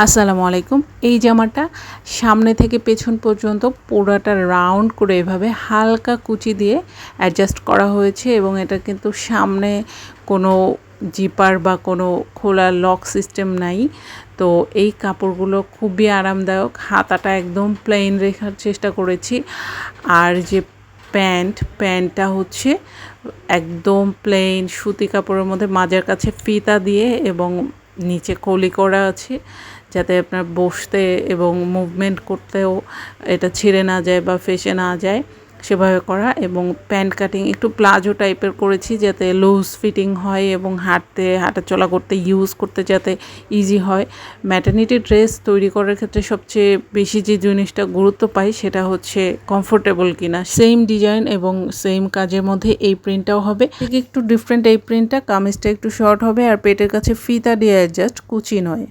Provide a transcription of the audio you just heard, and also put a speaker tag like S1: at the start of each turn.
S1: আসসালামু আলাইকুম। এই জামাটা সামনে থেকে পেছন পর্যন্ত পুরাটা রাউন্ড করে এভাবে হালকা কুচি দিয়ে অ্যাডজাস্ট করা হয়েছে এবং এটা কিন্তু সামনে কোনো জিপার বা কোনো খোলা লক সিস্টেম নাই। তো এই কাপড়গুলো খুবই আরামদায়ক। হাতাটা একদম প্লেন রেখার চেষ্টা করেছি। আর যে প্যান্টটা হচ্ছে একদম প্লেন সুতি কাপড়ের মধ্যে মাঝের কাছে ফিতা দিয়ে এবং নিচে কলি করা আছে যাতে আপনার বসতে এবং মুভমেন্ট করতেও এটা ছিঁড়ে না যায় বা ফেসে না যায় সেভাবে করা। এবং প্যান্ট কাটিং একটু প্লাজো টাইপের করেছি যাতে লুজ ফিটিং হয় এবং হাঁটাচলা করতে ইউজ করতে যাতে ইজি হয়। ম্যাটারনিটি ড্রেস তৈরি করার ক্ষেত্রে সবচেয়ে বেশি যে জিনিসটা গুরুত্ব পাই সেটা হচ্ছে কমফোর্টেবল কিনা। সেম ডিজাইন এবং সেম কাজের মধ্যে এই প্রিন্টটাও হবে, ঠিক একটু ডিফারেন্ট। এই প্রিন্টটা কামিজটা একটু শর্ট হবে আর পেটের কাছে ফিতা দিয়ে অ্যাডজাস্ট, কুচি নয়।